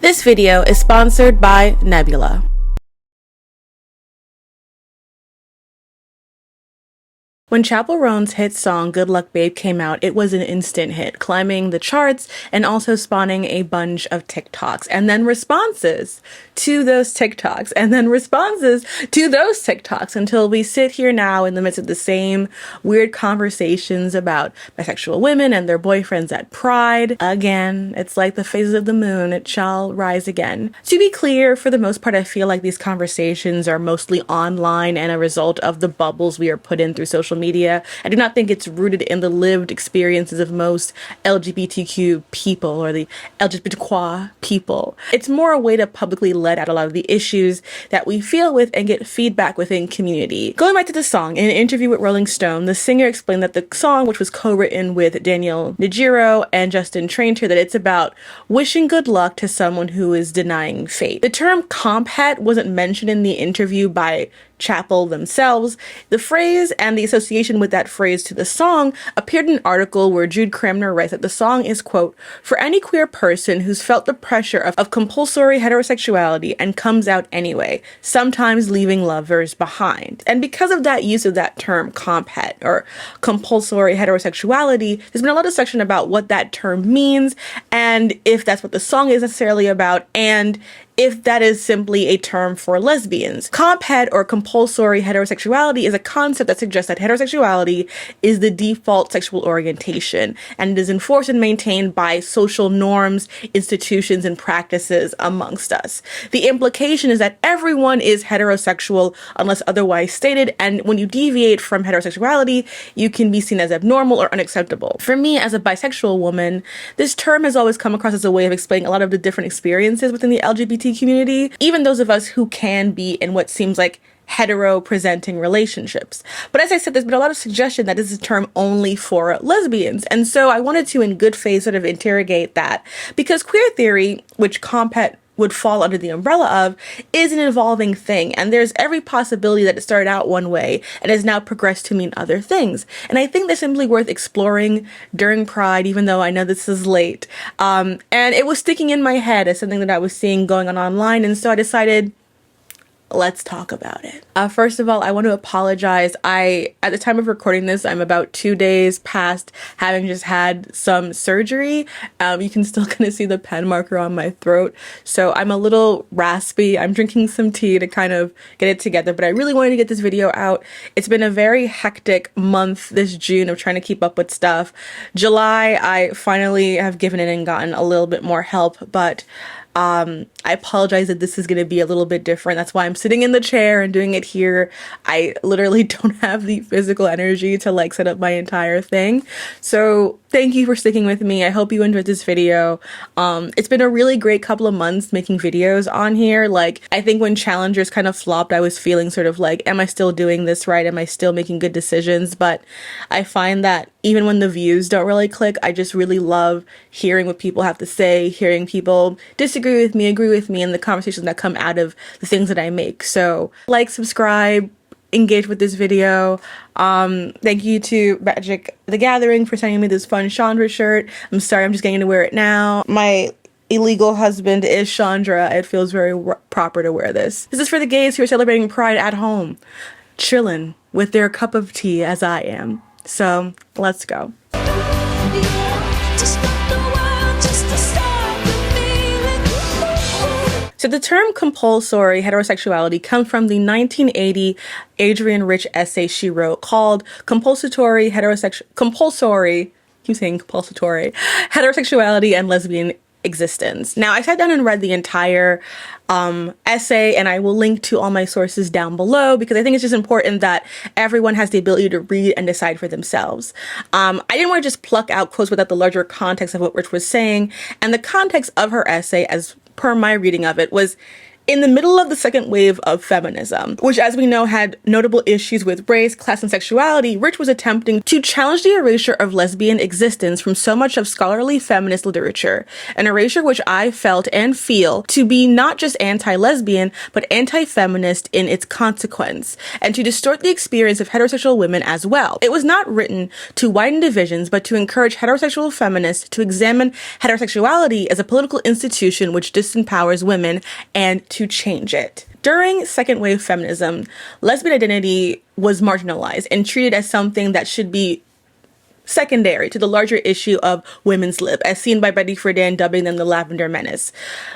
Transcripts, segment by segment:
This video is sponsored by Nebula. When Chappell Roan's hit song Good Luck Babe came out, it was an instant hit, climbing the charts and also spawning a bunch of TikToks, and then responses to those TikToks, and then responses to those TikToks, until we sit here now in the midst of the same weird conversations about bisexual women and their boyfriends at Pride. Again, it's like the phases of the moon, it shall rise again. To be clear, for the most part, I feel like these conversations are mostly online and a result of the bubbles we are put in through social media. I do not think it's rooted in the lived experiences of most LGBTQ people or the LGBTQA people. It's more a way to publicly let out a lot of the issues that we feel with and get feedback within community. Going back to the song, in an interview with Rolling Stone, the singer explained that the song, which was co-written with Daniel Nigiro and Justin Traynter, that it's about wishing good luck to someone who is denying fate. The term Comp-Het wasn't mentioned in the interview by Chappell themselves. The phrase and the association with that phrase to the song appeared in an article where Jude Cramner writes that the song is, quote, for any queer person who's felt the pressure of compulsory heterosexuality and comes out anyway, sometimes leaving lovers behind. And because of that use of that term, Comp-Het, or compulsory heterosexuality, there's been a lot of discussion about what that term means, and if that's what the song is necessarily about, and if that is simply a term for lesbians. Comp-Het, or compulsory heterosexuality, is a concept that suggests that heterosexuality is the default sexual orientation, and it is enforced and maintained by social norms, institutions, and practices amongst us. The implication is that everyone is heterosexual unless otherwise stated, and when you deviate from heterosexuality, you can be seen as abnormal or unacceptable. For me, as a bisexual woman, this term has always come across as a way of explaining a lot of the different experiences within the LGBT community, even those of us who can be in what seems like hetero-presenting relationships. But as I said, there's been a lot of suggestion that this is a term only for lesbians. And so I wanted to, in good faith, sort of interrogate that, because queer theory, which Comp-Het would fall under the umbrella of, is an evolving thing. And there's every possibility that it started out one way and has now progressed to mean other things. And I think that's simply worth exploring during Pride, even though I know this is late. And it was sticking in my head as something that I was seeing going on online. And so I decided, let's talk about it. First of all, I want to apologize. At the time of recording this, I'm about 2 days past having just had some surgery. You can still kind of see the pen marker on my throat. So I'm a little raspy. I'm drinking some tea to kind of get it together, but I really wanted to get this video out. It's been a very hectic month this June of trying to keep up with stuff. July, I finally have given in and gotten a little bit more help, but I apologize that this is going to be a little bit different. That's why I'm sitting in the chair and doing it here. I literally don't have the physical energy to like set up my entire thing. So thank you for sticking with me. I hope you enjoyed this video. It's been a really great couple of months making videos on here. Like, I think when Challengers kind of flopped, I was feeling sort of like, am I still doing this right? Am I still making good decisions? But I find that even when the views don't really click, I just really love hearing what people have to say, hearing people disagree with me, agree with me, and the conversations that come out of the things that I make. So like, subscribe, engage with this video. Thank you to Magic the Gathering for sending me this fun Chandra shirt. I'm sorry, I'm just getting to wear it now. My illegal husband is Chandra. It feels very proper to wear this. This is for the gays who are celebrating Pride at home, chilling with their cup of tea as I am. So let's go. So the term compulsory heterosexuality comes from the 1980 Adrienne Rich essay she wrote called Compulsory Heterosexuality and Lesbian Existence. Now, I sat down and read the entire essay, and I will link to all my sources down below, because I think it's just important that everyone has the ability to read and decide for themselves. I didn't want to just pluck out quotes without the larger context of what Rich was saying, and the context of her essay, as per my reading of it, was In the middle of the second wave of feminism, which as we know had notable issues with race, class, and sexuality, Rich was attempting to challenge the erasure of lesbian existence from so much of scholarly feminist literature, an erasure which I felt and feel to be not just anti-lesbian, but anti-feminist in its consequence, and to distort the experience of heterosexual women as well. It was not written to widen divisions, but to encourage heterosexual feminists to examine heterosexuality as a political institution which disempowers women and to change it. During second wave feminism, lesbian identity was marginalized and treated as something that should be secondary to the larger issue of women's lib, as seen by Betty Friedan dubbing them the Lavender Menace.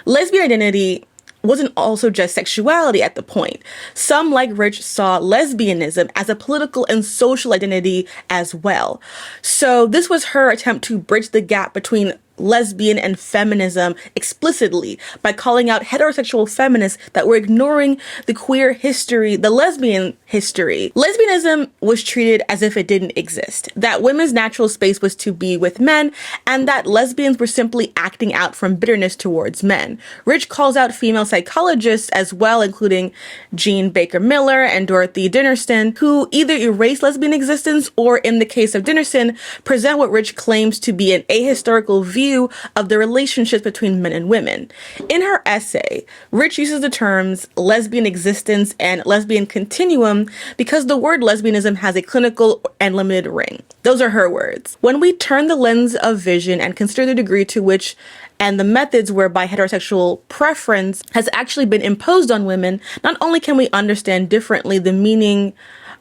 Lesbian identity wasn't also just sexuality at the point. Some, like Rich, saw lesbianism as a political and social identity as well. So this was her attempt to bridge the gap between lesbian and feminism explicitly by calling out heterosexual feminists that were ignoring the queer history, the lesbian history. Lesbianism was treated as if it didn't exist, that women's natural space was to be with men, and that lesbians were simply acting out from bitterness towards men. Rich calls out female psychologists as well, including Jean Baker Miller and Dorothy Dinnerson, who either erase lesbian existence or, in the case of Dinnerson, present what Rich claims to be an ahistorical view of the relationships between men and women. In her essay, Rich uses the terms lesbian existence and lesbian continuum because the word lesbianism has a clinical and limited ring. Those are her words. When we turn the lens of vision and consider the degree to which and the methods whereby heterosexual preference has actually been imposed on women, not only can we understand differently the meaning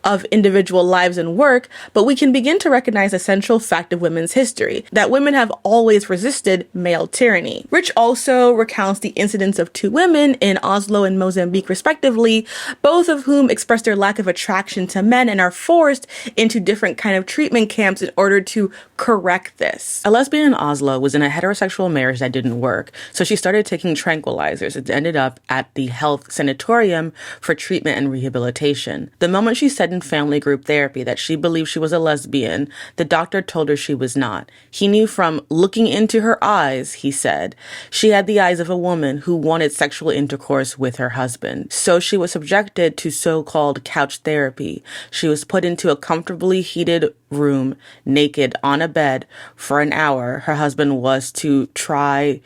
of individual lives and work, but we can begin to recognize a central fact of women's history, that women have always resisted male tyranny. Rich also recounts the incidents of two women in Oslo and Mozambique respectively, both of whom express their lack of attraction to men and are forced into different kind of treatment camps in order to correct this. A lesbian in Oslo was in a heterosexual marriage that didn't work, so she started taking tranquilizers and ended up at the health sanatorium for treatment and rehabilitation. The moment she said in family group therapy that she believed she was a lesbian, the doctor told her she was not. He knew from looking into her eyes, he said, she had the eyes of a woman who wanted sexual intercourse with her husband. So she was subjected to so-called couch therapy. She was put into a comfortably heated room, naked, on a bed for an hour. Her husband was to try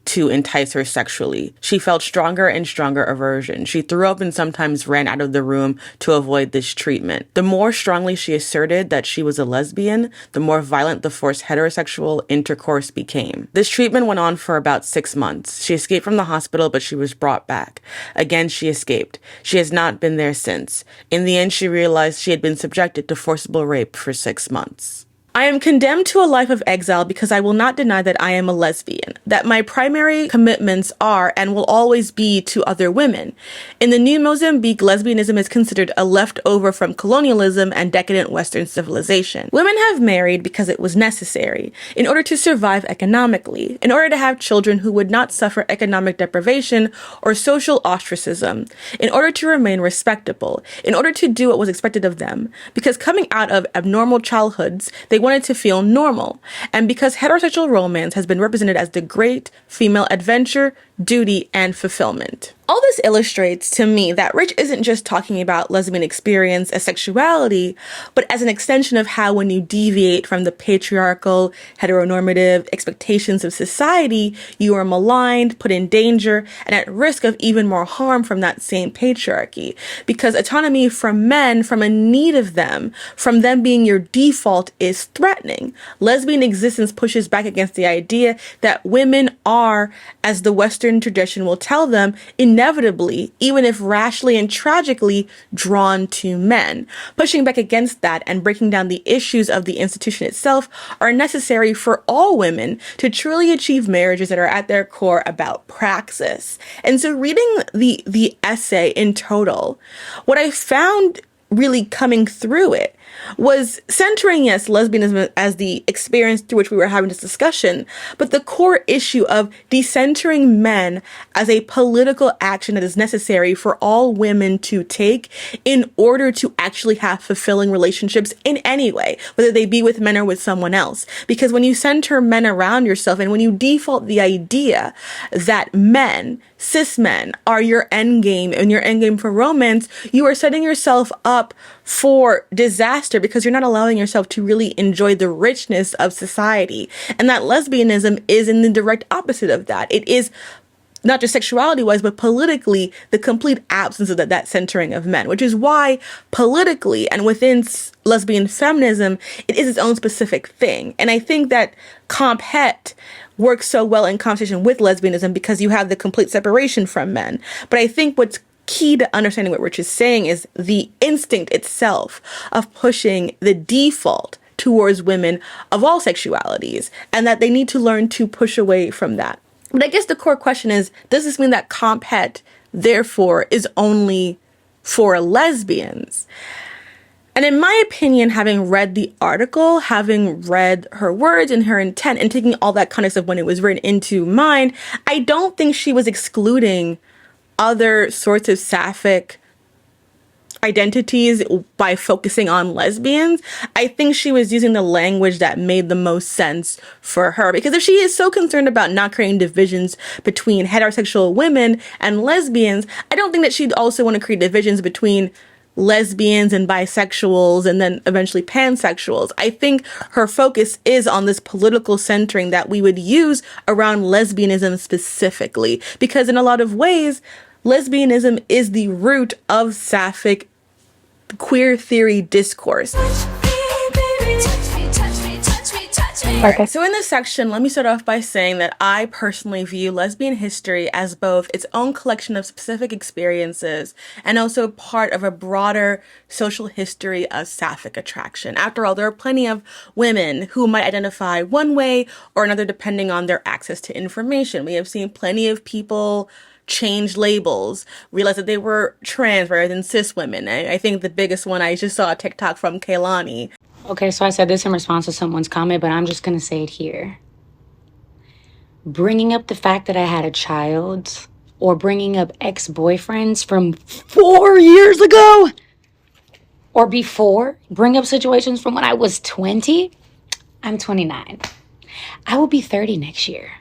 to entice her sexually. She felt stronger and stronger aversion. She threw up and sometimes ran out of the room to avoid this treatment. The more strongly she asserted that she was a lesbian, the more violent the forced heterosexual intercourse became. This treatment went on for about 6 months. She escaped from the hospital, but she was brought back. Again, she escaped. She has not been there since. In the end, she realized she had been subjected to forcible rape for 6 months. I am condemned to a life of exile because I will not deny that I am a lesbian, that my primary commitments are and will always be to other women. In the New Mozambique, lesbianism is considered a leftover from colonialism and decadent Western civilization. Women have married because it was necessary, in order to survive economically, in order to have children who would not suffer economic deprivation or social ostracism, in order to remain respectable, in order to do what was expected of them, because coming out of abnormal childhoods, they wanted to feel normal, and because heterosexual romance has been represented as the great female adventure, duty, and fulfillment. All this illustrates to me that Rich isn't just talking about lesbian experience as sexuality, but as an extension of how when you deviate from the patriarchal, heteronormative expectations of society, you are maligned, put in danger, and at risk of even more harm from that same patriarchy. Because autonomy from men, from a need of them, from them being your default, is threatening. Lesbian existence pushes back against the idea that women are, as the Western tradition will tell them, inevitably, even if rashly and tragically, drawn to men. Pushing back against that and breaking down the issues of the institution itself are necessary for all women to truly achieve marriages that are at their core about praxis. And so reading the essay in total, what I found really coming through it was centering, yes, lesbianism as the experience through which we were having this discussion, but the core issue of decentering men as a political action that is necessary for all women to take in order to actually have fulfilling relationships in any way, whether they be with men or with someone else. Because when you center men around yourself and when you default the idea that men cis men are your end game and your end game for romance, you are setting yourself up for disaster because you're not allowing yourself to really enjoy the richness of society. And that lesbianism is in the direct opposite of that. It is not just sexuality-wise, but politically, the complete absence of that centering of men, which is why politically and within lesbian feminism, it is its own specific thing. And I think that Comp-Het works so well in conversation with lesbianism because you have the complete separation from men. But I think what's key to understanding what Rich is saying is the instinct itself of pushing the default towards women of all sexualities, and that they need to learn to push away from that. But I guess the core question is, does this mean that Comp-Het, therefore, is only for lesbians? And in my opinion, having read the article, having read her words and her intent, and taking all that context of when it was written into mind, I don't think she was excluding other sorts of sapphic identities by focusing on lesbians. I think she was using the language that made the most sense for her. Because if she is so concerned about not creating divisions between heterosexual women and lesbians, I don't think that she'd also want to create divisions between lesbians and bisexuals and then eventually pansexuals. I think her focus is on this political centering that we would use around lesbianism specifically. Because in a lot of ways, lesbianism is the root of sapphic queer theory discourse. Okay, so in this section, let me start off by saying that I personally view lesbian history as both its own collection of specific experiences and also part of a broader social history of sapphic attraction. After all, there are plenty of women who might identify one way or another depending on their access to information. We have seen plenty of people change labels, realize that they were trans rather than cis women. I think the biggest one, I just saw a TikTok from Kaylani. Okay, so I said this in response to someone's comment, but I'm just going to say it here. Bringing up the fact that I had a child or bringing up ex-boyfriends from 4 years ago or before, bring up situations from when I was 20. I'm 29. I will be 30 next year.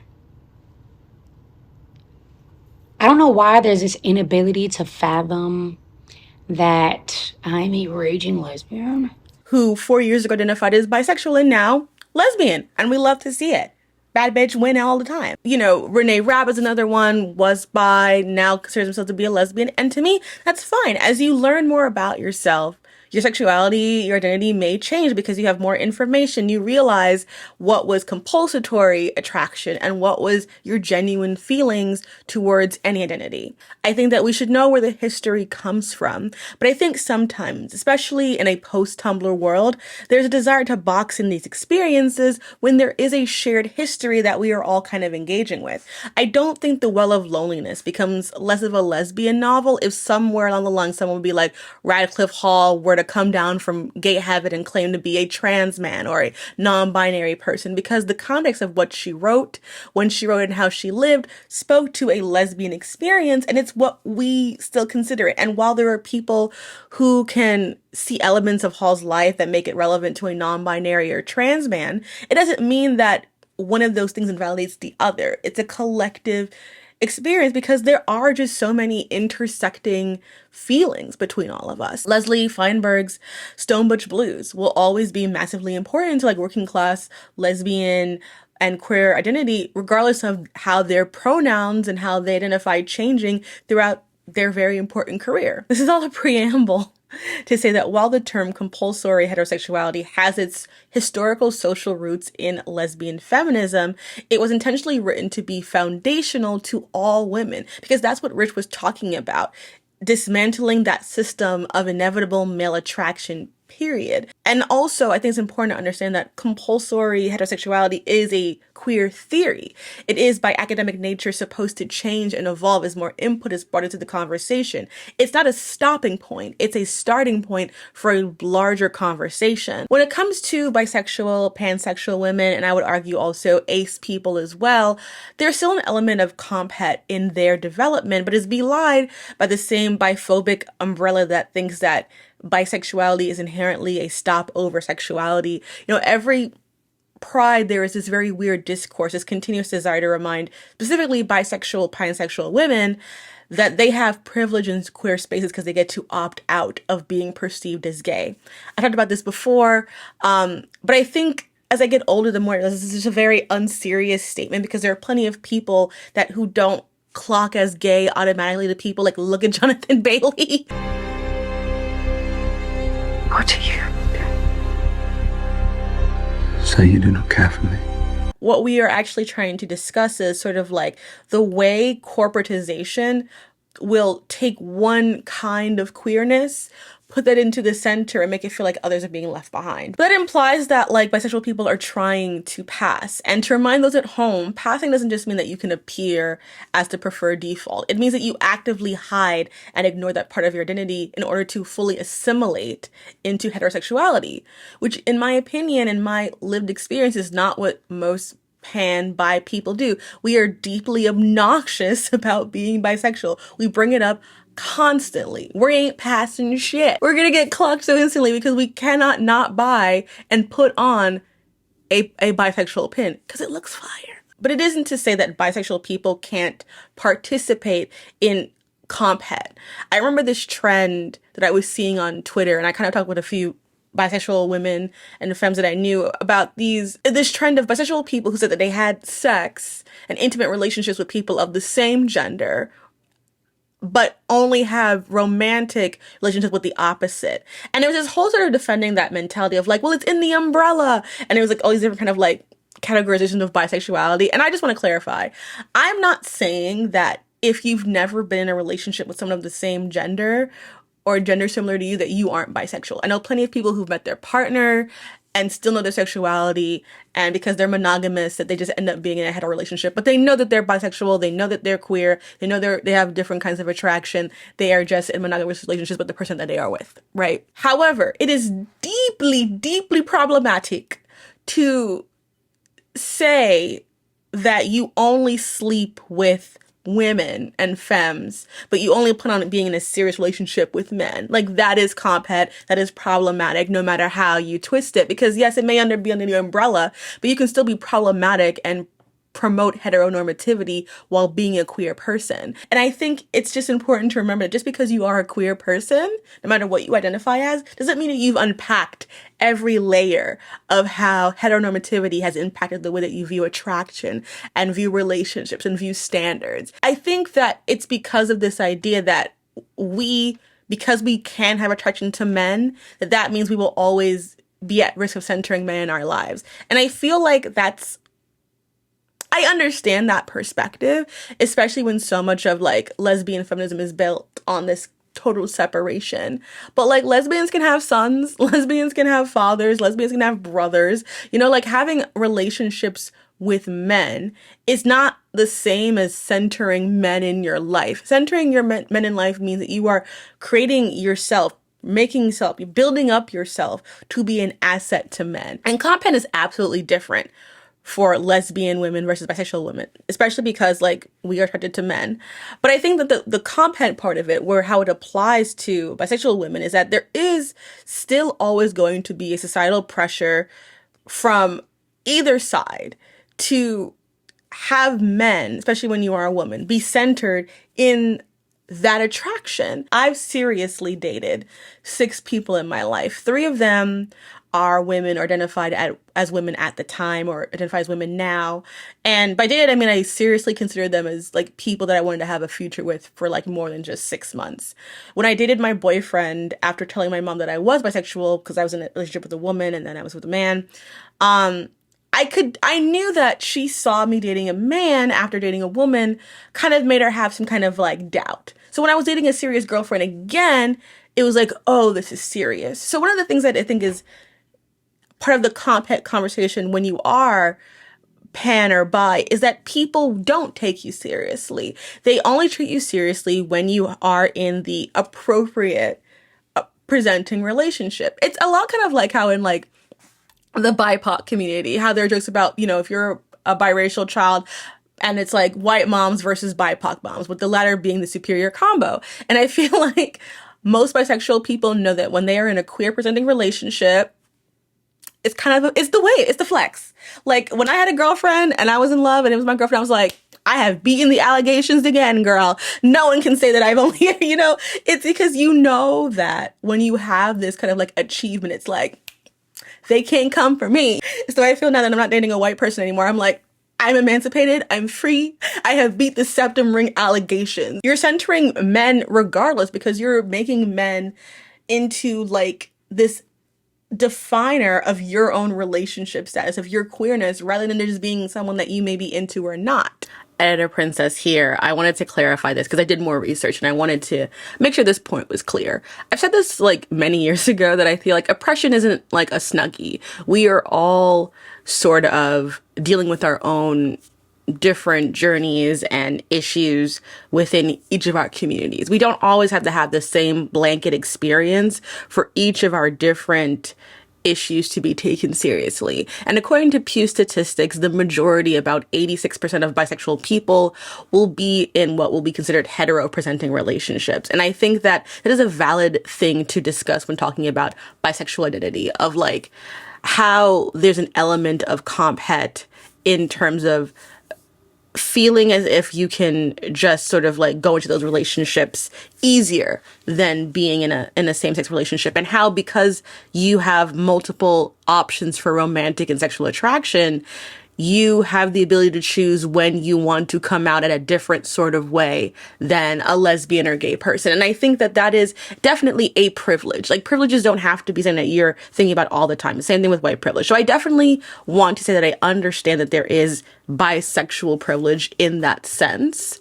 I don't know why there's this inability to fathom that I'm a raging lesbian who 4 years ago identified as bisexual and now lesbian. And we love to see it. Bad bitch win all the time. You know, Renee Rapp is another one, was bi, now considers himself to be a lesbian. And to me, that's fine. As you learn more about yourself, your sexuality, your identity may change because you have more information. You realize what was compulsory attraction and what was your genuine feelings towards any identity. I think that we should know where the history comes from. But I think sometimes, especially in a post-Tumblr world, there's a desire to box in these experiences when there is a shared history that we are all kind of engaging with. I don't think The Well of Loneliness becomes less of a lesbian novel if somewhere along the line someone would be like, Radcliffe Hall were to come down from gay heaven and claim to be a trans man or a non-binary person, because the context of what she wrote, when she wrote it and how she lived, spoke to a lesbian experience, and it's what we still consider it. And while there are people who can see elements of Hall's life that make it relevant to a non-binary or trans man, it doesn't mean that one of those things invalidates the other. It's a collective experience because there are just so many intersecting feelings between all of us. Leslie Feinberg's Stone Butch Blues will always be massively important to like working class lesbian and queer identity, regardless of how their pronouns and how they identify changing throughout their very important career. This is all a preamble to say that while the term compulsory heterosexuality has its historical social roots in lesbian feminism, it was intentionally written to be foundational to all women, because that's what Rich was talking about, dismantling that system of inevitable male attraction, period. And also, I think it's important to understand that compulsory heterosexuality is a queer theory. It is, by academic nature, supposed to change and evolve as more input is brought into the conversation. It's not a stopping point. It's a starting point for a larger conversation. When it comes to bisexual, pansexual women, and I would argue also ace people as well, there's still an element of Comp-Het in their development, but is belied by the same biphobic umbrella that thinks that bisexuality is inherently a stopover sexuality. You know, every Pride, there is this very weird discourse, this continuous desire to remind specifically bisexual, pansexual women that they have privilege in queer spaces because they get to opt out of being perceived as gay. I talked about this before, but I think as I get older, the more this is just a very unserious statement, because there are plenty of people who don't clock as gay automatically to people. Like, look at Jonathan Bailey. What do you say? You do not care for me? What we are actually trying to discuss is sort of like the way corporatization will take one kind of queerness, put that into the center, and make it feel like others are being left behind. That implies that like bisexual people are trying to pass. And to remind those at home, passing doesn't just mean that you can appear as the preferred default. It means that you actively hide and ignore that part of your identity in order to fully assimilate into heterosexuality, which in my opinion and my lived experience is not what most bi people do. We are deeply obnoxious about being bisexual. We bring it up constantly. We ain't passing shit. We're gonna get clocked so instantly because we cannot not buy and put on a bisexual pin because it looks fire. But it isn't to say that bisexual people can't participate in Comp-Het. I remember this trend that I was seeing on Twitter, and I kind of talked with a few bisexual women and femmes that I knew about this trend of bisexual people who said that they had sex and intimate relationships with people of the same gender, but only have romantic relationships with the opposite. And there was this whole sort of defending that mentality of like, well, it's in the umbrella. And it was like all these different kind of like categorizations of bisexuality. And I just want to clarify, I'm not saying that if you've never been in a relationship with someone of the same gender or gender similar to you, that you aren't bisexual. I know plenty of people who've met their partner and still know their sexuality, and because they're monogamous, that they just end up being in a hetero relationship. But they know that they're bisexual, they know that they're queer, they know they have different kinds of attraction. They are just in monogamous relationships with the person that they are with, right? However, it is deeply, deeply problematic to say that you only sleep with women and femmes, but you only plan on being in a serious relationship with men. Like, that is Comp-Het, that is problematic no matter how you twist it. Because yes, it may be under the umbrella, but you can still be problematic and promote heteronormativity while being a queer person. And I think it's just important to remember that just because you are a queer person, no matter what you identify as, doesn't mean that you've unpacked every layer of how heteronormativity has impacted the way that you view attraction and view relationships and view standards. I think that it's because of this idea that because we can have attraction to men, that means we will always be at risk of centering men in our lives. And I feel like I understand that perspective, especially when so much of like lesbian feminism is built on this total separation. But like, lesbians can have sons, lesbians can have fathers, lesbians can have brothers. You know, like, having relationships with men is not the same as centering men in your life. Centering your men in life means that you are creating yourself, building up yourself to be an asset to men. And Comp-Het is absolutely different for lesbian women versus bisexual women, especially because like we are attracted to men. But I think that the Comp-Het part of it, where how it applies to bisexual women, is that there is still always going to be a societal pressure from either side to have men, especially when you are a woman, be centered in that attraction. I've seriously dated 6 people in my life. 3 of them are women or identified as women at the time or identify as women now. And by dated, I mean, I seriously consider them as like people that I wanted to have a future with for like more than just 6 months. When I dated my boyfriend, after telling my mom that I was bisexual because I was in a relationship with a woman and then I was with a man, I knew that she saw me dating a man after dating a woman kind of made her have some kind of like doubt. So when I was dating a serious girlfriend again, it was like, oh, this is serious. So one of the things that I think is part of the Comp-Het conversation when you are pan or bi is that people don't take you seriously. They only treat you seriously when you are in the appropriate presenting relationship. It's a lot kind of like how in like the BIPOC community, how there are jokes about, you know, if you're a biracial child and it's like white moms versus BIPOC moms, with the latter being the superior combo. And I feel like most bisexual people know that when they are in a queer presenting relationship, it's kind of, it's the way, it's the flex. Like when I had a girlfriend and I was in love and it was my girlfriend, I was like, I have beaten the allegations again, girl. No one can say that I've only, it's because you know that when you have this kind of like achievement, it's like, they can't come for me. So I feel now that I'm not dating a white person anymore. I'm like, I'm emancipated. I'm free. I have beat the septum ring allegations. You're centering men regardless because you're making men into like this definer of your own relationship status, of your queerness, rather than just being someone that you may be into or not. Editor Princess here. I wanted to clarify this because I did more research and I wanted to make sure this point was clear. I've said this like many years ago that I feel like oppression isn't like a Snuggie. We are all sort of dealing with our own different journeys and issues within each of our communities. We don't always have to have the same blanket experience for each of our different issues to be taken seriously. And according to Pew statistics, the majority, about 86% of bisexual people, will be in what will be considered hetero-presenting relationships. And I think that it is a valid thing to discuss when talking about bisexual identity, of like how there's an element of Comp-Het in terms of feeling as if you can just sort of like go into those relationships easier than being in a same-sex relationship, and how because you have multiple options for romantic and sexual attraction, you have the ability to choose when you want to come out at a different sort of way than a lesbian or gay person. And I think that that is definitely a privilege. Like, privileges don't have to be something that you're thinking about all the time. The same thing with white privilege. So I definitely want to say that I understand that there is bisexual privilege in that sense.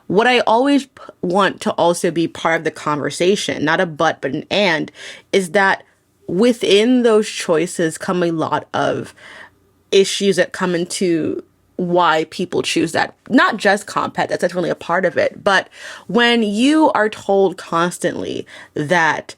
What I always want to also be part of the conversation, not a but an and, is that within those choices come a lot of issues that come into why people choose that. Not just Comp-Het, that's definitely a part of it. But when you are told constantly that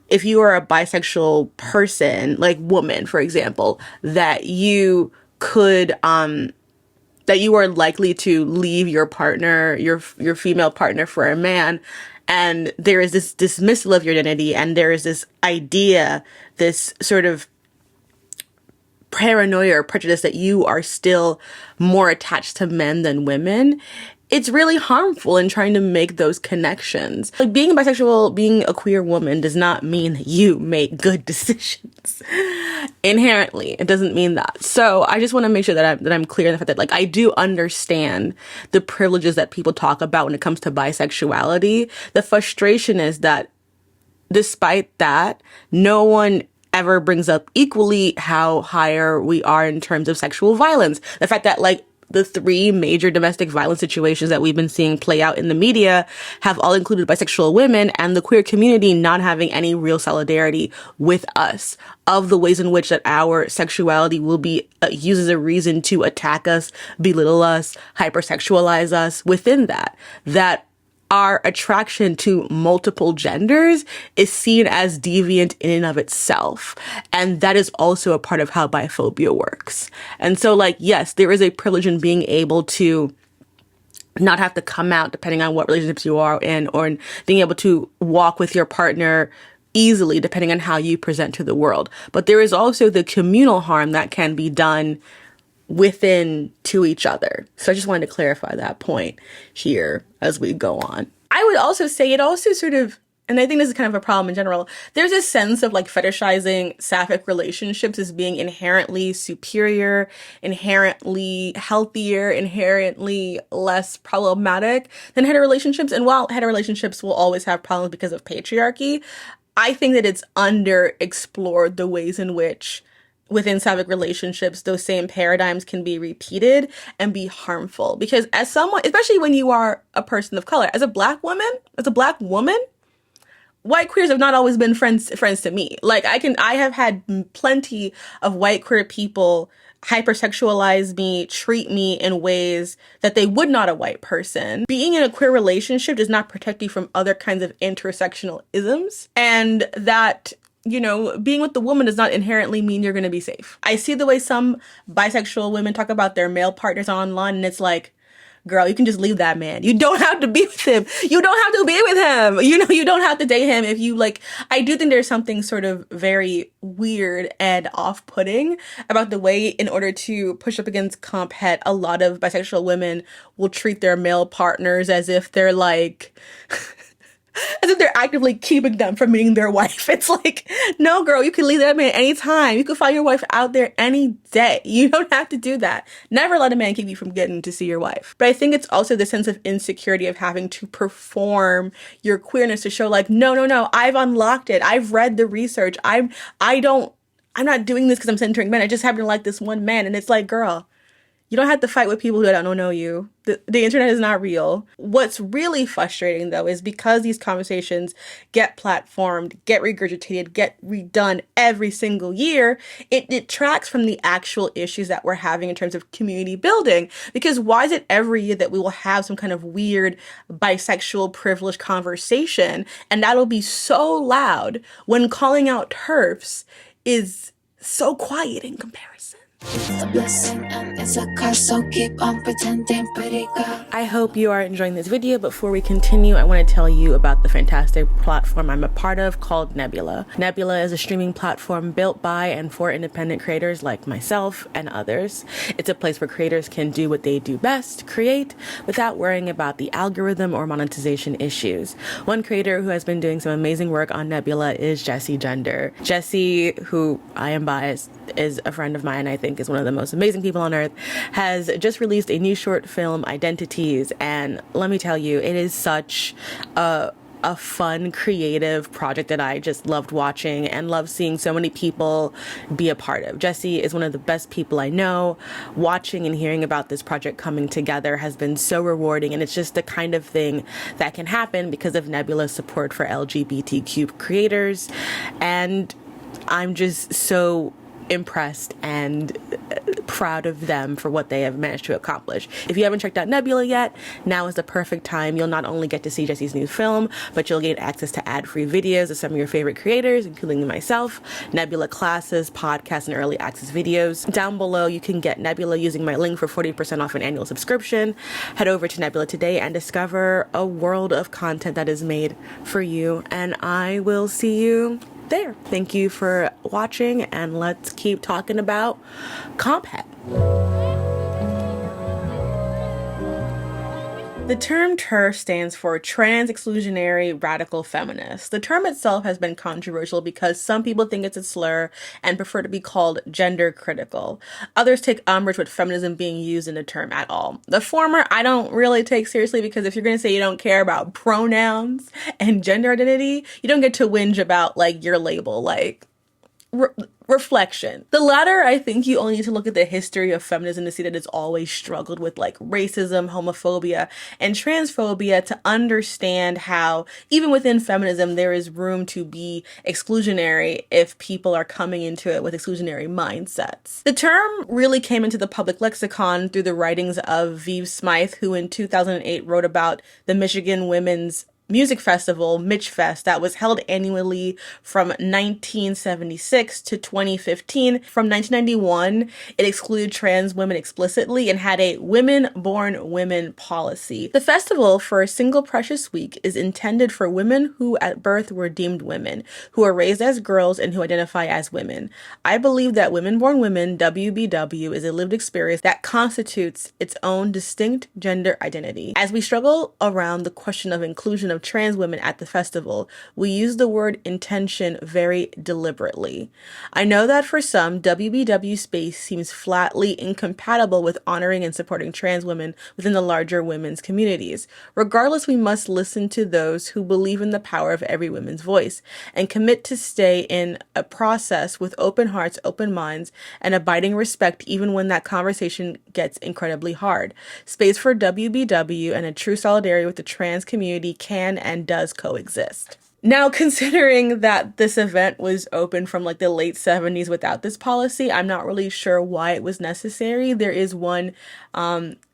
if you are a bisexual person, like woman, for example, that you could, that you are likely to leave your partner, your female partner, for a man, and there is this dismissal of your identity, and there is this idea, this sort of paranoia or prejudice that you are still more attached to men than women, it's really harmful in trying to make those connections. Like, being bisexual, being a queer woman does not mean that you make good decisions. Inherently, it doesn't mean that. So I just want to make sure that I'm clear in the fact that, like, I do understand the privileges that people talk about when it comes to bisexuality. The frustration is that despite that, no one ever brings up equally how higher we are in terms of sexual violence. The fact that, like, the 3 major domestic violence situations that we've been seeing play out in the media have all included bisexual women, and the queer community not having any real solidarity with us, of the ways in which that our sexuality will be used as a reason to attack us, belittle us, hypersexualize us within that our attraction to multiple genders is seen as deviant in and of itself. And that is also a part of how biphobia works. And so, like, yes, there is a privilege in being able to not have to come out depending on what relationships you are in, or in being able to walk with your partner easily depending on how you present to the world. But there is also the communal harm that can be done within to each other. So I just wanted to clarify that point here as we go on. I would also say it also sort of, and I think this is kind of a problem in general, there's a sense of like fetishizing sapphic relationships as being inherently superior, inherently healthier, inherently less problematic than hetero relationships. And while hetero relationships will always have problems because of patriarchy, I think that it's underexplored the ways in which within sapphic relationships, those same paradigms can be repeated and be harmful. Because as someone, especially when you are a person of color, as a black woman, white queers have not always been friends to me. Like, I have had plenty of white queer people hypersexualize me, treat me in ways that they would not a white person. Being in a queer relationship does not protect you from other kinds of intersectional isms, and that, you know, being with the woman does not inherently mean you're going to be safe. I see the way some bisexual women talk about their male partners online, and it's like, girl, you can just leave that man. You don't have to be with him. You don't have to be with him. You don't have to date him if you like. I do think there's something sort of very weird and off-putting about the way, in order to push up against Comp-Het, a lot of bisexual women will treat their male partners as if they're like, as if they're actively keeping them from meeting their wife. It's like, no, girl, you can leave that man anytime. You can find your wife out there any day. You don't have to do that. Never let a man keep you from getting to see your wife. But I think it's also the sense of insecurity of having to perform your queerness to show like, no, I've unlocked it. I've read the research. I'm not doing this because I'm centering men. I just happen to like this one man. And it's like, girl, you don't have to fight with people who don't know you. The internet is not real. What's really frustrating, though, is because these conversations get platformed, get regurgitated, get redone every single year, it detracts from the actual issues that we're having in terms of community building. Because why is it every year that we will have some kind of weird bisexual privilege conversation, and that'll be so loud when calling out TERFs is so quiet in comparison? It's a blessing and it's a curse, so keep on pretending pretty girl. I hope you are enjoying this video. Before we continue, I want to tell you about the fantastic platform I'm a part of called Nebula. Nebula is a streaming platform built by and for independent creators like myself and others. It's a place where creators can do what they do best, create, without worrying about the algorithm or monetization issues. One creator who has been doing some amazing work on Nebula is Jessie Gender. Jessie, who I am biased, is a friend of mine, I think is one of the most amazing people on earth, has just released a new short film, IDENTITEAZE, and let me tell you, it is such a fun, creative project that I just loved watching and love seeing so many people be a part of. Jessie is one of the best people I know. Watching and hearing about this project coming together has been so rewarding, and it's just the kind of thing that can happen because of Nebula's support for LGBTQ creators, and I'm just so impressed and proud of them for what they have managed to accomplish. If you haven't checked out Nebula yet, now is the perfect time. You'll not only get to see Jessie's new film, but you'll gain access to ad-free videos of some of your favorite creators, including myself, Nebula classes, podcasts, and early access videos. Down below, you can get Nebula using my link for 40% off an annual subscription. Head over to Nebula today and discover a world of content that is made for you, and I will see you there. Thank you for watching, and let's keep talking about Comp-Het. The term TERF stands for Trans Exclusionary Radical Feminist. The term itself has been controversial because some people think it's a slur and prefer to be called gender critical. Others take umbrage with feminism being used in the term at all. The former I don't really take seriously, because if you're going to say you don't care about pronouns and gender identity, you don't get to whinge about like your label, like reflection. The latter, I think you only need to look at the history of feminism to see that it's always struggled with like racism, homophobia, and transphobia to understand how even within feminism there is room to be exclusionary if people are coming into it with exclusionary mindsets. The term really came into the public lexicon through the writings of Vive Smythe, who in 2008 wrote about the Michigan Women's Music Festival, Mitchfest, that was held annually from 1976 to 2015. From 1991, it excluded trans women explicitly and had a women-born women policy. The festival, for a single precious week, is intended for women who at birth were deemed women, who are raised as girls, and who identify as women. I believe that Women-Born Women, WBW, is a lived experience that constitutes its own distinct gender identity. As we struggle around the question of inclusion of trans women at the festival, we use the word intention very deliberately. I know that for some, WBW space seems flatly incompatible with honoring and supporting trans women within the larger women's communities. Regardless, we must listen to those who believe in the power of every woman's voice and commit to stay in a process with open hearts, open minds, and abiding respect even when that conversation gets incredibly hard. Space for WBW and a true solidarity with the trans community can and does coexist. Now, considering that this event was open from like the late 70s without this policy, I'm not really sure why it was necessary. There is one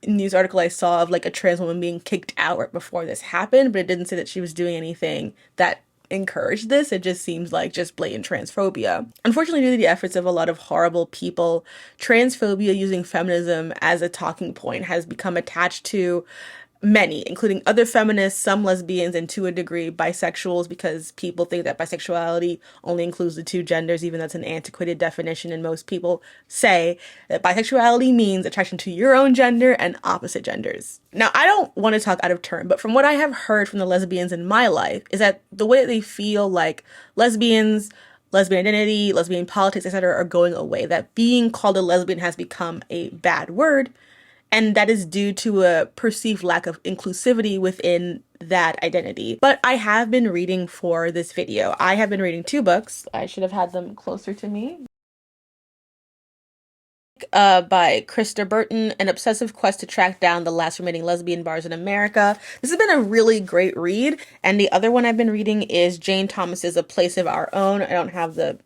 news article I saw of like a trans woman being kicked out right before this happened, but it didn't say that she was doing anything that encourage this. It just seems like just blatant transphobia. Unfortunately, due to the efforts of a lot of horrible people, transphobia using feminism as a talking point has become attached to many, including other feminists, some lesbians, and to a degree bisexuals, because people think that bisexuality only includes the two genders, even though that's an antiquated definition, and most people say that bisexuality means attraction to your own gender and opposite genders. Now, I don't want to talk out of turn, but from what I have heard from the lesbians in my life is that the way that they feel like lesbians, lesbian identity, lesbian politics, etc. are going away, that being called a lesbian has become a bad word, and that is due to a perceived lack of inclusivity within that identity. But I have been reading for this video. I have been reading 2 books. I should have had them closer to me. By Krista Burton, An Obsessive Quest to Track Down the Last Remaining Lesbian Bars in America. This has been a really great read. And the other one I've been reading is Jane Thomas's A Place of Our Own. I don't have the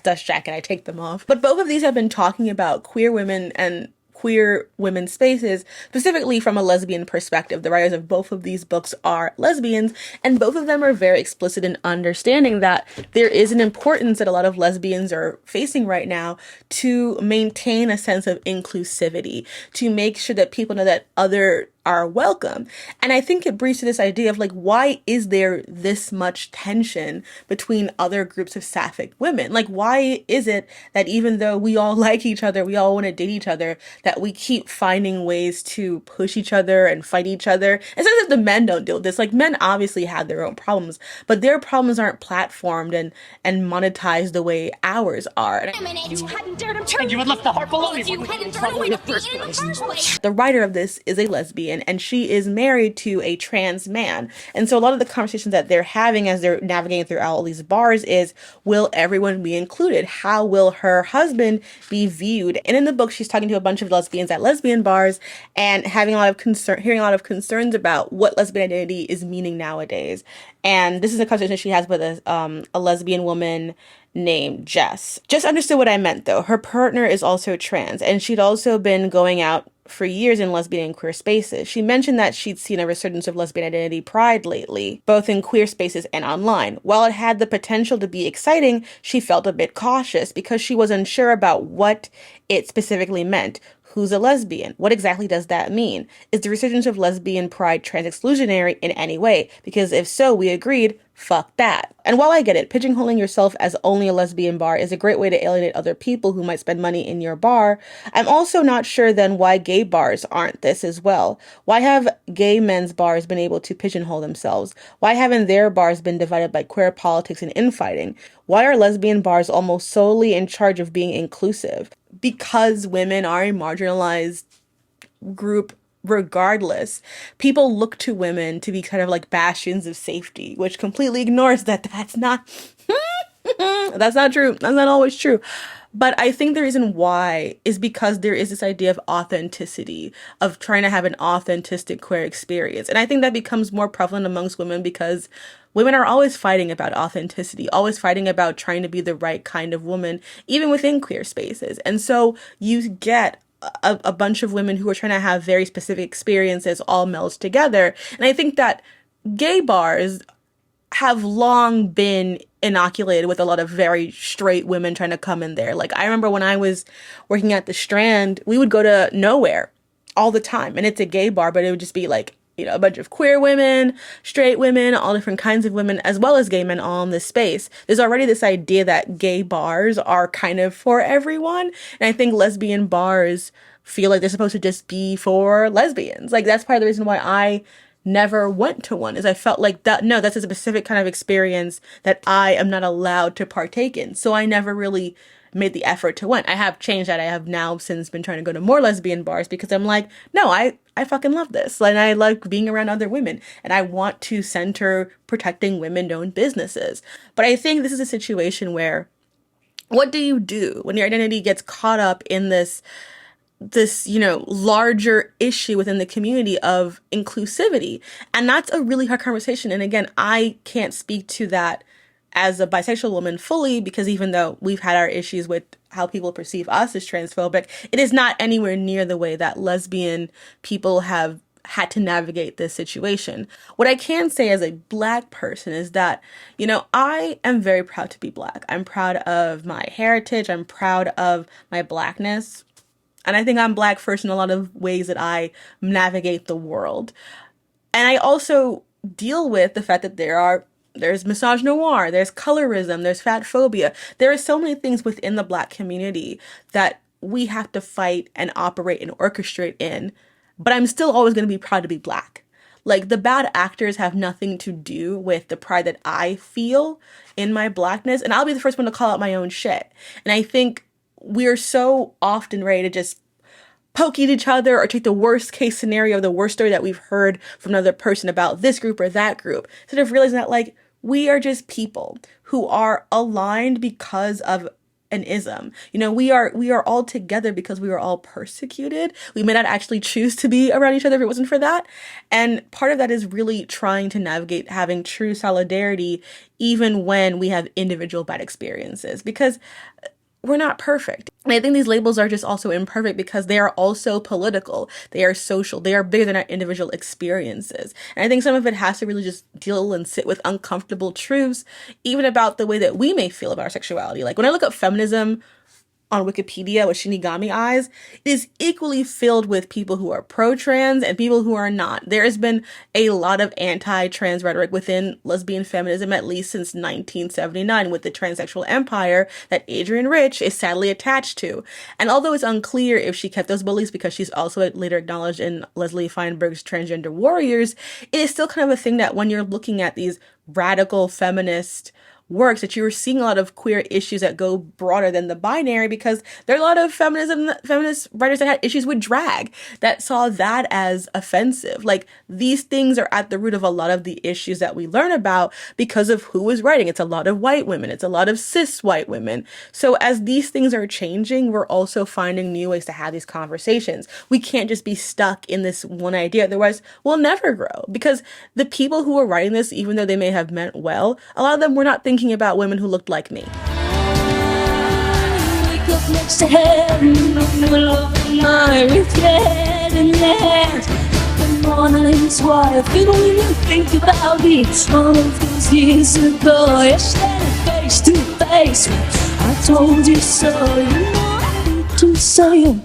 dust jacket, I take them off. But both of these have been talking about queer women and queer women's spaces, specifically from a lesbian perspective. The writers of both of these books are lesbians, and both of them are very explicit in understanding that there is an importance that a lot of lesbians are facing right now to maintain a sense of inclusivity, to make sure that people know that other are welcome. And I think it brings to this idea of like, why is there this much tension between other groups of sapphic women? Like, why is it that even though we all like each other, we all want to date each other, that we keep finding ways to push each other and fight each other? It's not that the men don't deal with this. Like, men obviously have their own problems, but their problems aren't platformed and monetized the way ours are. And you would left the heart below you. The writer of this is a lesbian, and she is married to a trans man. And so a lot of the conversations that they're having as they're navigating through all these bars is, will everyone be included? How will her husband be viewed? And in the book, she's talking to a bunch of lesbians at lesbian bars and having a lot of hearing a lot of concerns about what lesbian identity is meaning nowadays. And this is a conversation she has with a lesbian woman named Jess. Jess understood what I meant, though. Her partner is also trans, and she'd also been going out for years in lesbian and queer spaces. She mentioned that she'd seen a resurgence of lesbian identity pride lately, both in queer spaces and online. While it had the potential to be exciting, she felt a bit cautious because she was unsure about what it specifically meant. Who's a lesbian? What exactly does that mean? Is the resurgence of lesbian pride trans exclusionary in any way? Because if so, we agreed, fuck that. And while I get it, pigeonholing yourself as only a lesbian bar is a great way to alienate other people who might spend money in your bar, I'm also not sure then why gay bars aren't this as well. Why have gay men's bars been able to pigeonhole themselves? Why haven't their bars been divided by queer politics and infighting? Why are lesbian bars almost solely in charge of being inclusive? Because women are a marginalized group regardless. People look to women to be kind of like bastions of safety, which completely ignores that that's not that's not true. That's not always true. But I think the reason why is because there is this idea of authenticity, of trying to have an authentic queer experience. And I think that becomes more prevalent amongst women because women are always fighting about authenticity, always fighting about trying to be the right kind of woman, even within queer spaces. And so you get a bunch of women who are trying to have very specific experiences all melded together. And I think that gay bars have long been inoculated with a lot of very straight women trying to come in there. Like, I remember when I was working at the Strand, we would go to Nowhere all the time, and it's a gay bar, but it would just be like, you know, a bunch of queer women, straight women, all different kinds of women, as well as gay men all in this space. There's already this idea that gay bars are kind of for everyone. And I think lesbian bars feel like they're supposed to just be for lesbians. Like, that's part of the reason why I never went to one, is I felt like that, no, that's a specific kind of experience that I am not allowed to partake in. So I never really made the effort to win. I have changed that. I have now since been trying to go to more lesbian bars because I'm like, no, I fucking love this. And I like being around other women, and I want to center protecting women-owned businesses. But I think this is a situation where, what do you do when your identity gets caught up in this, you know, larger issue within the community of inclusivity? And that's a really hard conversation. And again, I can't speak to that as a bisexual woman fully, because even though we've had our issues with how people perceive us as transphobic, it is not anywhere near the way that lesbian people have had to navigate this situation. What I can say as a Black person is that, you know, I am very proud to be Black. I'm proud of my heritage. I'm proud of my Blackness. And I think I'm Black first in a lot of ways that I navigate the world. And I also deal with the fact that there's misogynoir, there's colorism, there's fat phobia. There are so many things within the Black community that we have to fight and operate and orchestrate in. But I'm still always going to be proud to be Black. Like, the bad actors have nothing to do with the pride that I feel in my Blackness. And I'll be the first one to call out my own shit. And I think we're so often ready to just poke at each other or take the worst case scenario, the worst story that we've heard from another person about this group or that group, instead of realizing that, like, we are just people who are aligned because of an ism. You know, we are all together because we were all persecuted. We may not actually choose to be around each other if it wasn't for that. And part of that is really trying to navigate having true solidarity even when we have individual bad experiences, because we're not perfect. And I think these labels are just also imperfect because they are also political. They are social. They are bigger than our individual experiences. And I think some of it has to really just deal and sit with uncomfortable truths, even about the way that we may feel about our sexuality. Like, when I look up feminism on Wikipedia with Shinigami eyes, it is equally filled with people who are pro-trans and people who are not. There has been a lot of anti-trans rhetoric within lesbian feminism, at least since 1979, with the transsexual empire that Adrienne Rich is sadly attached to. And although it's unclear if she kept those beliefs because she's also later acknowledged in Leslie Feinberg's Transgender Warriors, it is still kind of a thing that when you're looking at these radical feminist works, that you were seeing a lot of queer issues that go broader than the binary, because there are a lot of feminist writers that had issues with drag that saw that as offensive. Like, these things are at the root of a lot of the issues that we learn about because of who is writing. It's a lot of white women. It's a lot of cis white women. So as these things are changing, we're also finding new ways to have these conversations. We can't just be stuck in this one idea. Otherwise, we'll never grow, because the people who are writing this, even though they may have meant well, a lot of them were not thinking about women who looked like me. Wake up next to heaven, I regret and let the morning's wife. You don't even think about it. All of those years ago, I stand face to face. I told you so. You know I need to say it.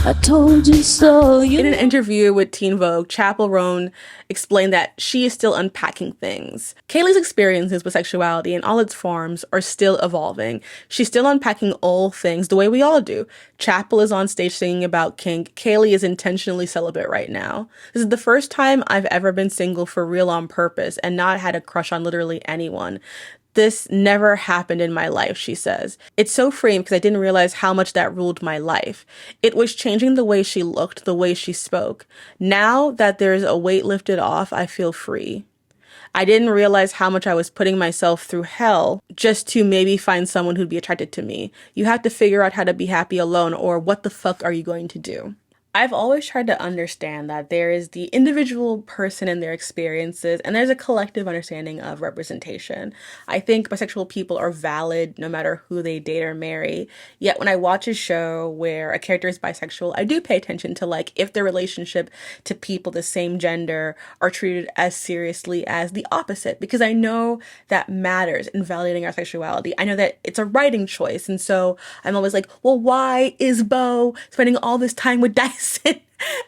I told you so. In an interview with Teen Vogue, Chappell Roan explained that she is still unpacking things. Kaylee's experiences with sexuality in all its forms are still evolving. She's still unpacking all things the way we all do. Chappell is on stage singing about kink. Kaylee is intentionally celibate right now. This is the first time I've ever been single for real on purpose and not had a crush on literally anyone. This never happened in my life, she says. It's so freeing because I didn't realize how much that ruled my life. It was changing the way she looked, the way she spoke. Now that there's a weight lifted off, I feel free. I didn't realize how much I was putting myself through hell just to maybe find someone who'd be attracted to me. You have to figure out how to be happy alone, or what the fuck are you going to do? I've always tried to understand that there is the individual person and their experiences, and there's a collective understanding of representation. I think bisexual people are valid no matter who they date or marry. Yet when I watch a show where a character is bisexual, I do pay attention to, like, if their relationship to people the same gender are treated as seriously as the opposite, because I know that matters in validating our sexuality. I know that it's a writing choice, and so I'm always like, well, why is Bo spending all this time with Dyke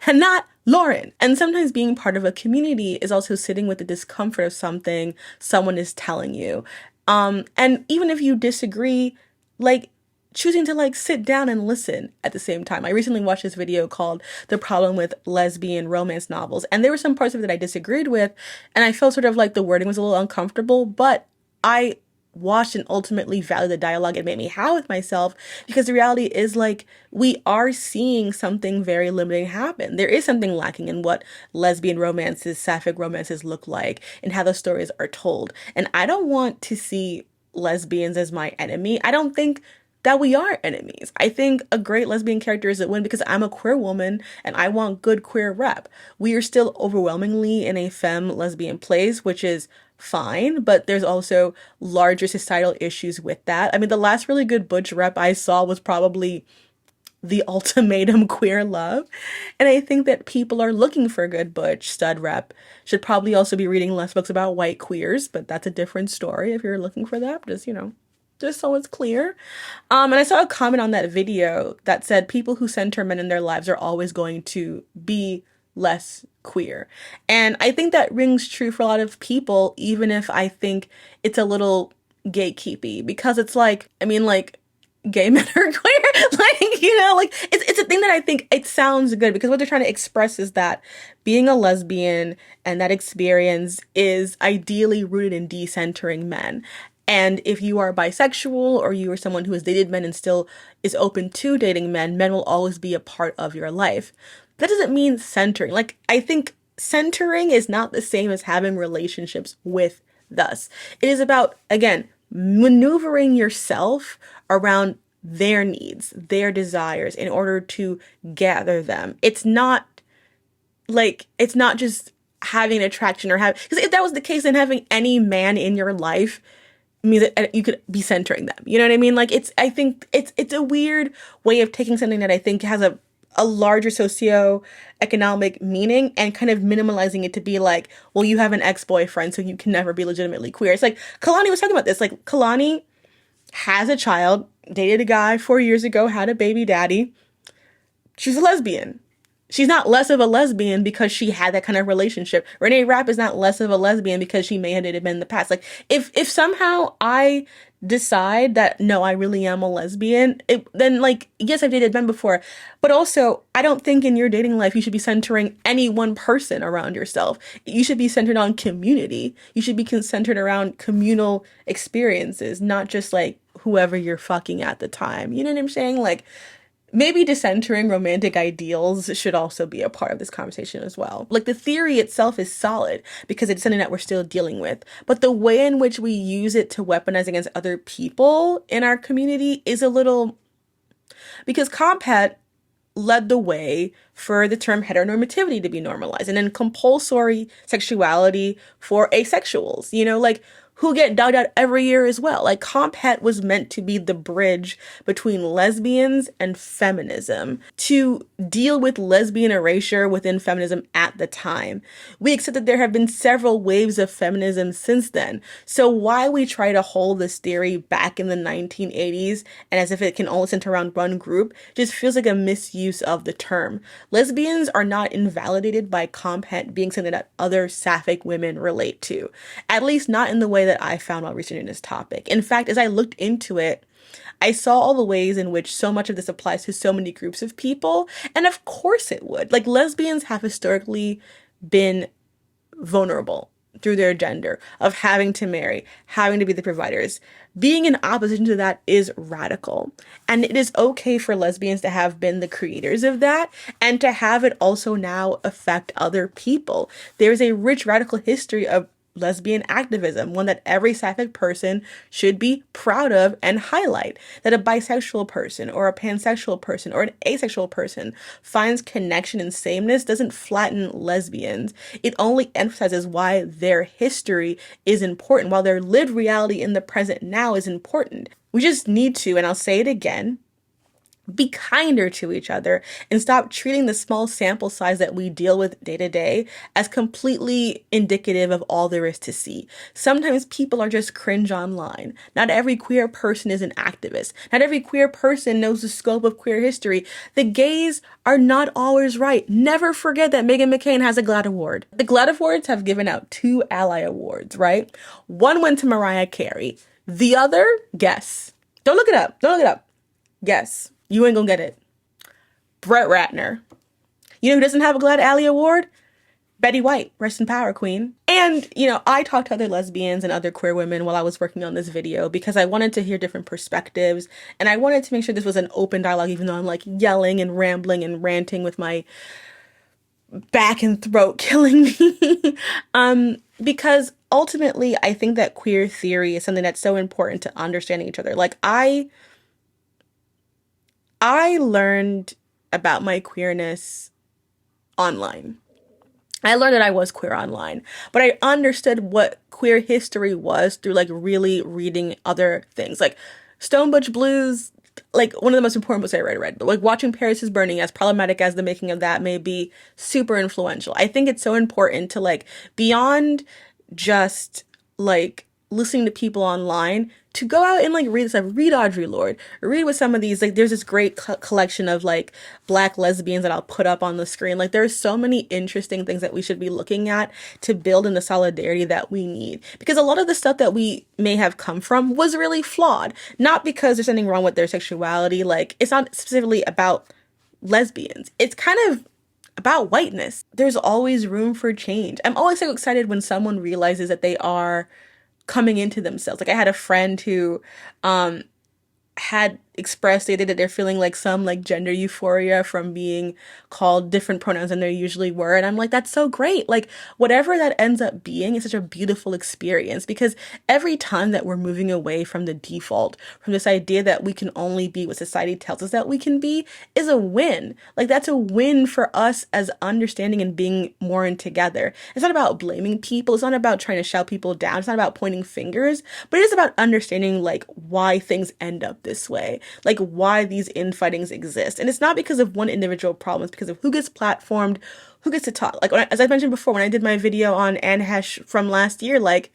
and not Lauren? And sometimes being part of a community is also sitting with the discomfort of something someone is telling you. And even if you disagree, like, choosing to, like, sit down and listen at the same time. I recently watched this video called The Problem with Lesbian Romance Novels, and there were some parts of it that I disagreed with, and I felt sort of like the wording was a little uncomfortable, but I watched and ultimately valued the dialogue. It made me howl with myself, because the reality is, like, we are seeing something very limiting happen. There is something lacking in what lesbian romances, sapphic romances look like, and how those stories are told. And I don't want to see lesbians as my enemy. I don't think that we are enemies. I think a great lesbian character is a win because I'm a queer woman and I want good queer rep. We are still overwhelmingly in a femme lesbian place, which is fine, but there's also larger societal issues with that. I mean, the last really good butch rep I saw was probably the ultimatum queer love. And I think that people are looking for a good butch stud rep should probably also be reading less books about white queers, but that's a different story if you're looking for that. Just so it's clear. And I saw a comment on that video that said people who center men in their lives are always going to be less queer. And I think that rings true for a lot of people, even if I think it's a little gatekeepy, because it's like, gay men are queer. It's a thing that I think it sounds good because what they're trying to express is that being a lesbian and that experience is ideally rooted in decentering men. And if you are bisexual or you are someone who has dated men and still is open to dating men, men will always be a part of your life. That doesn't mean centering. I think centering is not the same as having relationships with thus. It is about, again, maneuvering yourself around their needs, their desires in order to gather them. It's not just having an attraction or because if that was the case, then having any man in your life means that you could be centering them. You know what I mean? I think it's a weird way of taking something that I think has a larger socio-economic meaning and kind of minimalizing it to be like, well, you have an ex-boyfriend, so you can never be legitimately queer. It's like Kalani was talking about this. Kalani has a child, dated a guy 4 years ago, had a baby daddy. She's a lesbian. She's not less of a lesbian because she had that kind of relationship. Renee Rapp is not less of a lesbian because she may have dated men in the past. If somehow I decide that, no, I really am a lesbian, then yes, I've dated men before. But also, I don't think in your dating life you should be centering any one person around yourself. You should be centered on community. You should be centered around communal experiences, not just whoever you're fucking at the time. You know what I'm saying? Maybe decentering romantic ideals should also be a part of this conversation as well. The theory itself is solid because it's something that we're still dealing with. But the way in which we use it to weaponize against other people in our community is a little... Because Comp-Het led the way for the term heteronormativity to be normalized, and then compulsory sexuality for asexuals, who get dogged out every year as well. Comp-Het was meant to be the bridge between lesbians and feminism to deal with lesbian erasure within feminism at the time. We accept that there have been several waves of feminism since then. So why we try to hold this theory back in the 1980s and as if it can only center around one group just feels like a misuse of the term. Lesbians are not invalidated by Comp-Het being something that other sapphic women relate to, at least not in the way that I found while researching this topic. In fact, as I looked into it, I saw all the ways in which so much of this applies to so many groups of people, and of course it would. Lesbians have historically been vulnerable through their gender, of having to marry, having to be the providers. Being in opposition to that is radical. And it is okay for lesbians to have been the creators of that and to have it also now affect other people. There's a rich radical history of lesbian activism, one that every sapphic person should be proud of and highlight. That a bisexual person or a pansexual person or an asexual person finds connection and sameness doesn't flatten lesbians. It only emphasizes why their history is important, while their lived reality in the present now is important. We just need to, and I'll say it again, be kinder to each other and stop treating the small sample size that we deal with day to day as completely indicative of all there is to see. Sometimes people are just cringe online. Not every queer person is an activist. Not every queer person knows the scope of queer history. The gays are not always right. Never forget that Meghan McCain has a GLAAD award. The GLAAD awards have given out 2 ally awards, right? One went to Mariah Carey. The other, guess. Don't look it up. Guess. You ain't gonna get it. Brett Ratner. You know who doesn't have a GLAAD Alley Award? Betty White. Rest in power, queen. And, I talked to other lesbians and other queer women while I was working on this video because I wanted to hear different perspectives. And I wanted to make sure this was an open dialogue, even though I'm yelling and rambling and ranting with my back and throat killing me. Because ultimately, I think that queer theory is something that's so important to understanding each other. I learned about my queerness online. I learned that I was queer online, but I understood what queer history was through really reading other things. Stone Butch Blues like one of the most important books I read. But like watching Paris is Burning, as problematic as the making of that may be, super influential. I think it's so important to like beyond just like listening to people online, to go out and like read stuff, read Audre Lorde, read with some of these, like there's this great collection of like Black lesbians that I'll put up on the screen. Like there's so many interesting things that we should be looking at to build in the solidarity that we need, because a lot of the stuff that we may have come from was really flawed, not because there's something wrong with their sexuality. Like it's not specifically about lesbians, it's kind of about whiteness. There's always room for change. I'm always so excited when someone realizes that they are coming into themselves. Like I had a friend who had expressed the idea that they're feeling like some like gender euphoria from being called different pronouns than they usually were. And I'm like, that's so great. Like whatever that ends up being is such a beautiful experience, because every time that we're moving away from the default, from this idea that we can only be what society tells us that we can be, is a win. Like that's a win for us as understanding and being more in together. It's not about blaming people. It's not about trying to shout people down. It's not about pointing fingers, but it is about understanding like why things end up this way, like why these infightings exist. And it's not because of one individual problem, it's because of who gets platformed, who gets to talk. Like as I mentioned before, when I did my video on Anne Hesh from last year, like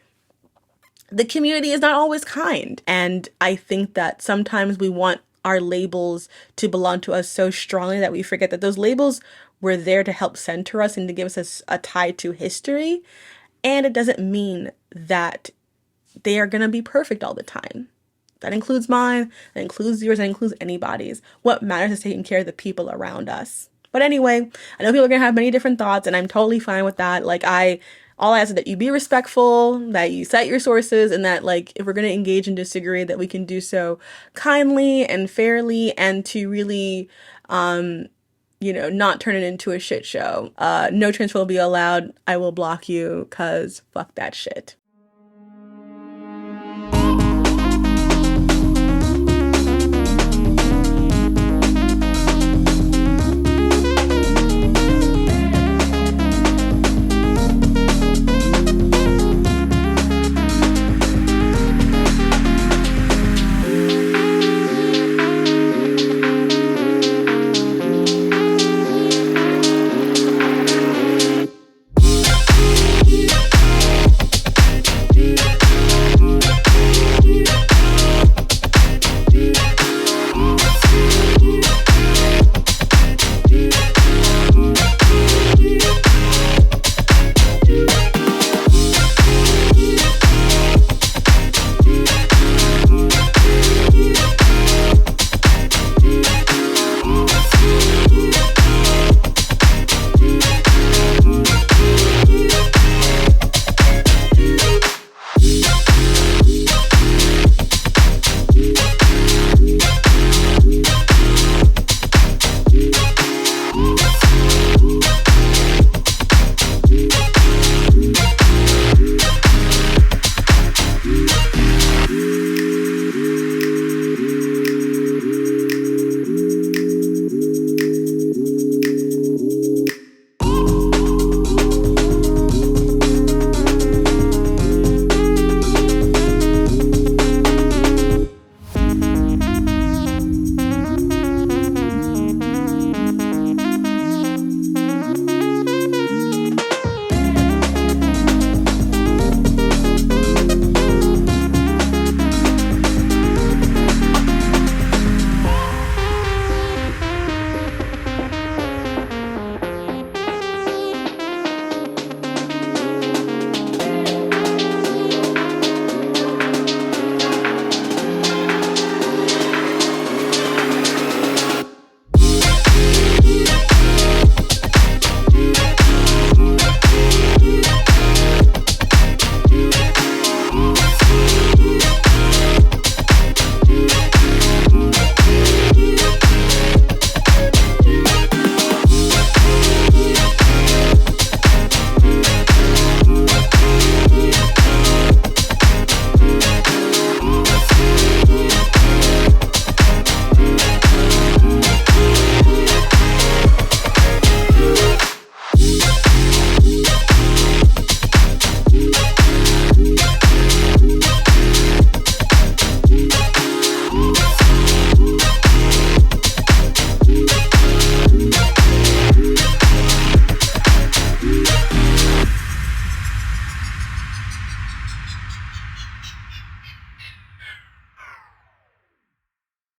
the community is not always kind. And I think that sometimes we want our labels to belong to us so strongly that we forget that those labels were there to help center us and to give us a tie to history. And it doesn't mean that they are going to be perfect all the time. That includes mine, that includes yours, that includes anybody's. What matters is taking care of the people around us. But anyway, I know people are going to have many different thoughts, and I'm totally fine with that. Like all I ask is that you be respectful, that you cite your sources, and that like if we're going to engage and disagree, that we can do so kindly and fairly, and to really, not turn it into a shit show. No transphobia allowed. I will block you, cause fuck that shit.